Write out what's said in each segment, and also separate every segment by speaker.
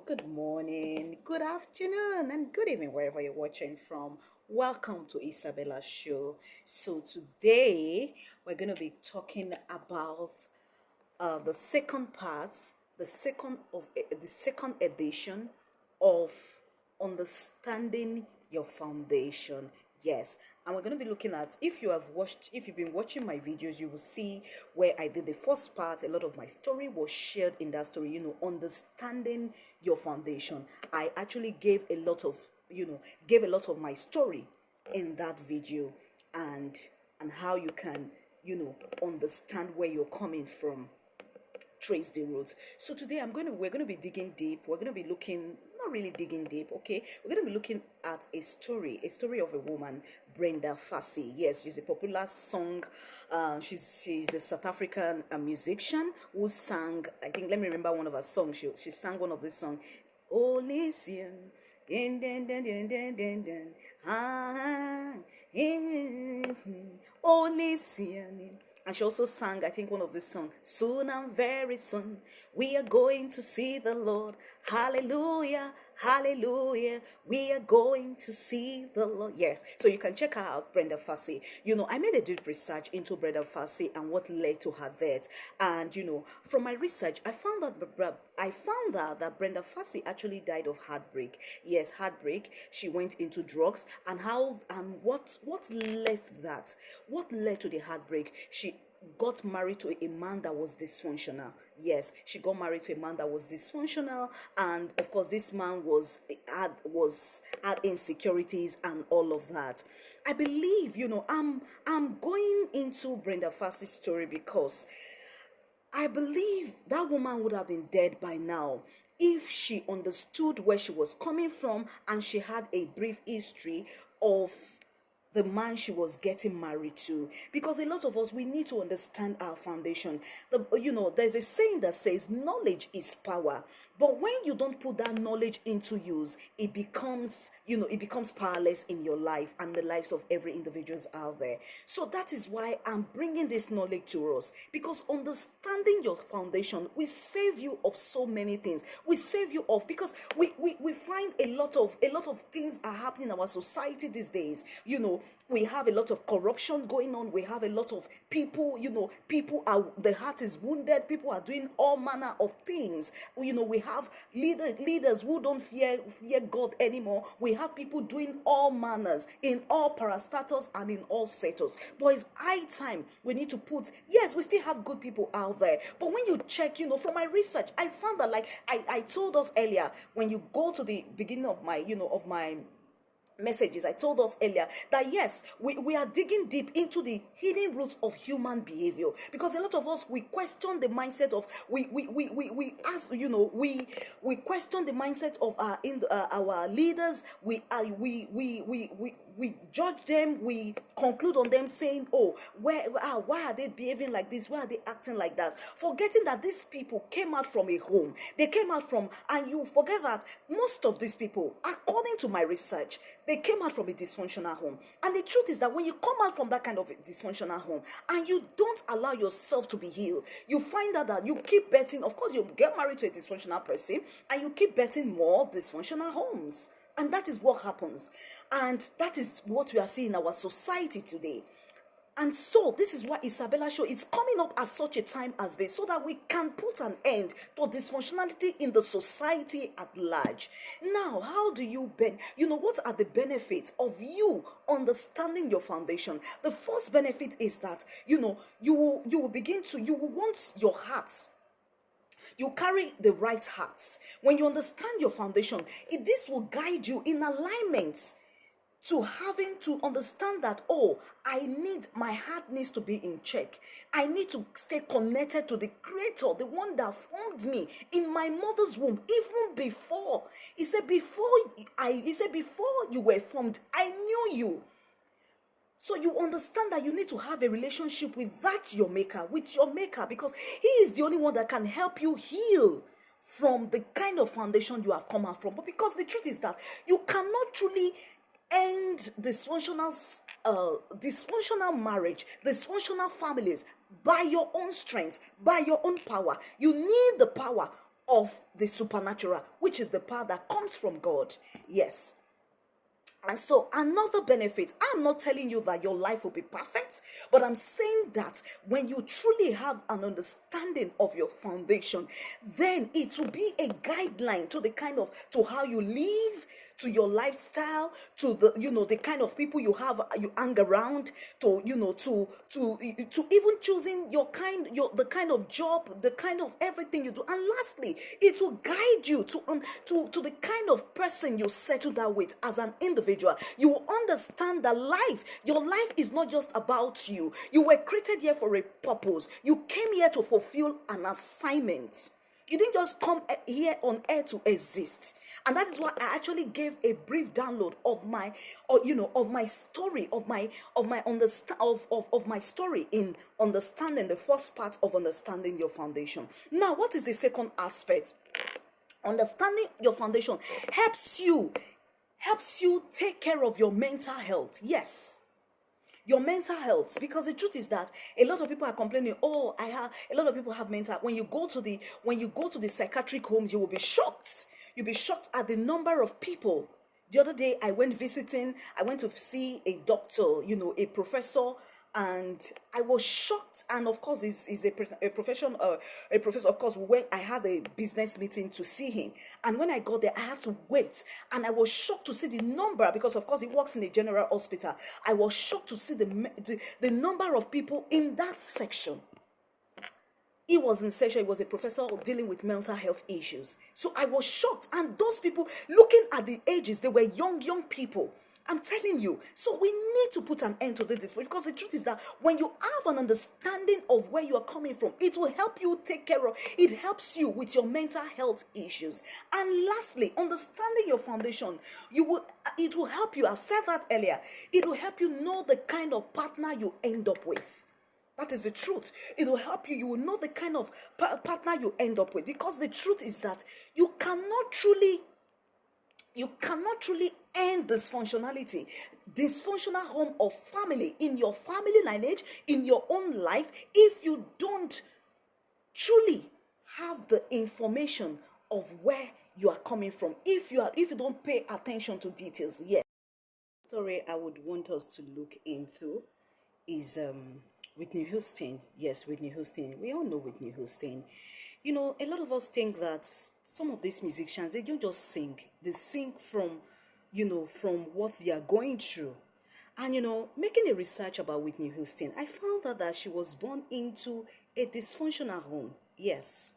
Speaker 1: good morning, good afternoon, and good evening, wherever you're watching from. Welcome to Isabella's show. So, today we're going to be talking about the second part, the second edition of understanding your foundation. Yes, and we're going to be looking at, if you've been watching my videos, you will see where I did the first part. A lot of my story was shared in that story, understanding your foundation. I actually gave a lot of my story in that video, and how you can understand where you're coming from, trace the roots. So today we're going to be digging deep. We're going to be looking, not really digging deep, okay? We're going to be looking at a story of a woman, Brenda Fassie. Yes, she's a popular song. She's a South African musician who sang, I think, let me remember one of her songs. She sang one of this song. Oh, listen. Din, din, din, din, din, din, din. Ah, oh, listen. And she also sang, I think, one of the songs, soon and very soon, we are going to see the Lord. Hallelujah, hallelujah. We are going to see the Lord. Yes. So you can check her out, Brenda Fassie. I made a deep research into Brenda Fassie and what led to her death. And, from my research, I found out that Brenda Fassie actually died of heartbreak. Yes, heartbreak. She went into drugs, and what left that? What led to the heartbreak? She got married to a man that was dysfunctional. Yes, she got married to a man that was dysfunctional, and of course, this man had insecurities and all of that. I believe, I'm going into Brenda Fassie's story because I believe that woman would have been dead by now if she understood where she was coming from and she had a brief history of the man she was getting married to. Because a lot of us, we need to understand our foundation. There's a saying that says knowledge is power, but when you don't put that knowledge into use, it becomes powerless in your life and the lives of every individuals out there. So that is why I'm bringing this knowledge to us, because understanding your foundation will save you of so many things. We save you of, because we find a lot of things are happening in our society these days. We have a lot of corruption going on. We have a lot of people, the heart is wounded. People are doing all manner of things. We have leaders who don't fear God anymore. We have people doing all manners in all parastatus and in all sectors. But it's high time we need to put, yes, we still have good people out there. But when you check, from my research, I found that, like I told us earlier, when you go to the beginning of my messages, I told us earlier that yes, we are digging deep into the hidden roots of human behavior, because a lot of us, we question the mindset of, we ask, we question the mindset of our leaders. We judge them, we conclude on them, saying, oh, why are they behaving like this, why are they acting like that, forgetting that these people came out from a home. They came out from, and you forget that most of these people, according to my research, they came out from a dysfunctional home. And the truth is that when you come out from that kind of a dysfunctional home and you don't allow yourself to be healed, you find out that you keep betting. Of course, you get married to a dysfunctional person and you keep betting more dysfunctional homes. And that is what happens. And that is what we are seeing in our society today. And so this is why Isabella show is coming up at such a time as this, so that we can put an end to dysfunctionality in the society at large. Now, how do you what are the benefits of you understanding your foundation? The first benefit is that you will want your heart. You carry the right heart. When you understand your foundation, this will guide you in alignment to having to understand that, oh, my heart needs to be in check. I need to stay connected to the Creator, the one that formed me in my mother's womb, even before. He said, before you were formed, I knew you. So you understand that you need to have a relationship with your maker, because he is the only one that can help you heal from the kind of foundation you have come out from. But because the truth is that you cannot truly end dysfunctional marriage, dysfunctional families by your own strength, by your own power. You need the power of the supernatural, which is the power that comes from God. Yes. And so, another benefit, I'm not telling you that your life will be perfect, but I'm saying that when you truly have an understanding of your foundation, then it will be a guideline to the kind of, to how you live, to your lifestyle, to the, the kind of people you hang around, to, to even choosing the kind of job, the kind of everything you do. And lastly, it will guide you to the kind of person you settle down with as an individual. You will understand that your life is not just about you. You were created here for a purpose. You came here to fulfill an assignment. You didn't just come here on earth to exist. And that is why I actually gave a brief download of my, of my story, of my story in understanding the first part of understanding your foundation. Now, what is the second aspect? Understanding your foundation helps you take care of your mental health. Yes, your mental health, because the truth is that a lot of people are complaining, oh, a lot of people have mental. When you go to the psychiatric homes, you will be shocked. You'll be shocked at the number of people. The other day I went to see a doctor, a professor, and I was shocked. And of course, he's a profession, a professor. Of course, when I had a business meeting to see him, and when I got there, I had to wait, and I was shocked to see the number, because of course he works in a general hospital. I was shocked to see the number of people in that section. He was in session. He was a professor dealing with mental health issues. So I was shocked. And those people, looking at the ages, they were young people. I'm telling you. So we need to put an end to this, because the truth is that when you have an understanding of where you are coming from, it will help you take care of, it helps you with your mental health issues. And lastly, understanding your foundation, it will help you, I've said that earlier, it will help you know the kind of partner you end up with. That is the truth. It will help you. You will know the kind of partner you end up with. Because the truth is that you cannot truly end dysfunctionality, dysfunctional home or family, in your family lineage, in your own life, if you don't truly have the information of where you are coming from. If you don't pay attention to details. Yes. Story I would want us to look into is Whitney Houston. Yes, Whitney Houston. We all know Whitney Houston. A lot of us think that some of these musicians, they don't just sing. They sing from what they are going through. And, making a research about Whitney Houston, I found out that she was born into a dysfunctional home. Yes,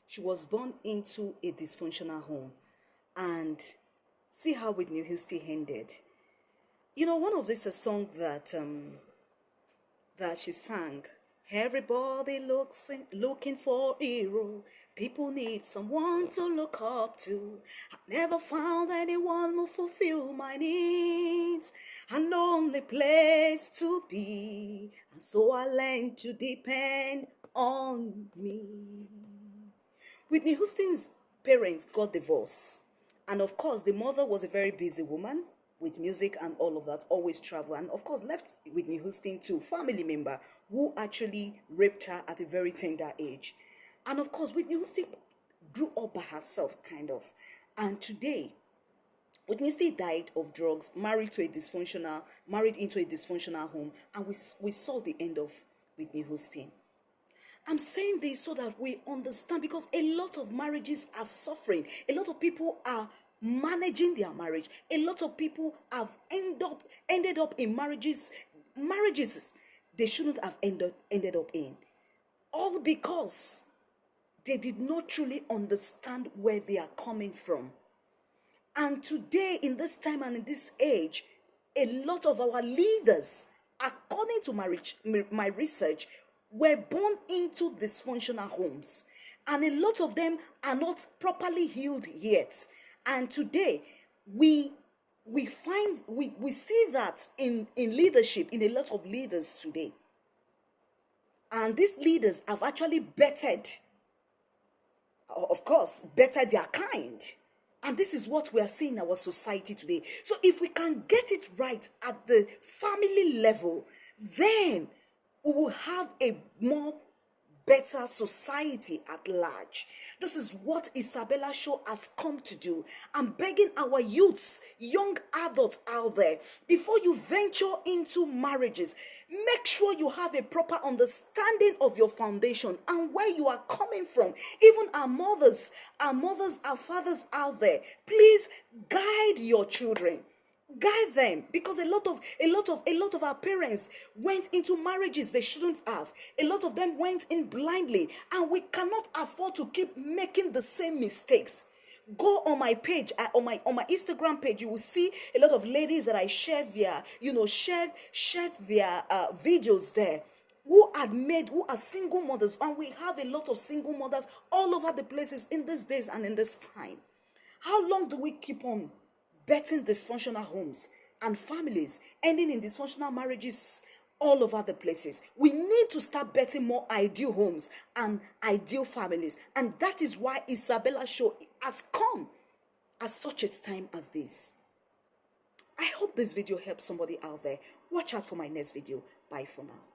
Speaker 1: she was born into a dysfunctional home. And see how Whitney Houston ended. One of these, a song that she sang. Everybody looking for a hero. People need someone to look up to. I never found anyone who fulfill my needs. An only place to be. And so I learned to depend on me. Whitney Houston's parents got divorced. And of course, the mother was a very busy woman with music and all of that, always travel, and of course left Whitney Houston to family member who actually raped her at a very tender age. And of course, Whitney Houston grew up by herself, kind of. And today, Whitney Houston died of drugs, married into a dysfunctional home, and we saw the end of Whitney Houston. I'm saying this so that we understand, because a lot of marriages are suffering. A lot of people are managing their marriage. A lot of people have ended up in marriages they shouldn't have ended up in. All because they did not truly understand where they are coming from. And today, in this time and in this age, a lot of our leaders, according to my research, were born into dysfunctional homes. And a lot of them are not properly healed yet. And today, we see that in leadership, in a lot of leaders today. And these leaders have actually bettered their kind. And this is what we are seeing in our society today. So if we can get it right at the family level, then we will have a more better society at large. This is what Isabella Show has come to do. I'm begging our youths, young adults out there, before you venture into marriages, make sure you have a proper understanding of your foundation and where you are coming from. Even our mothers, our fathers out there, please guide your children, guide them, because a lot of our parents went into marriages they shouldn't have. A lot of them went in blindly, and we cannot afford to keep making the same mistakes. Go on my page, on my Instagram page. You will see a lot of ladies that I share their videos there, who are single mothers, and we have a lot of single mothers all over the places in these days and in this time. How long do we keep on betting dysfunctional homes and families, ending in dysfunctional marriages all over the places? We need to start betting more ideal homes and ideal families. And that is why Isabella Show has come at such a time as this. I hope this video helps somebody out there. Watch out for my next video. Bye for now.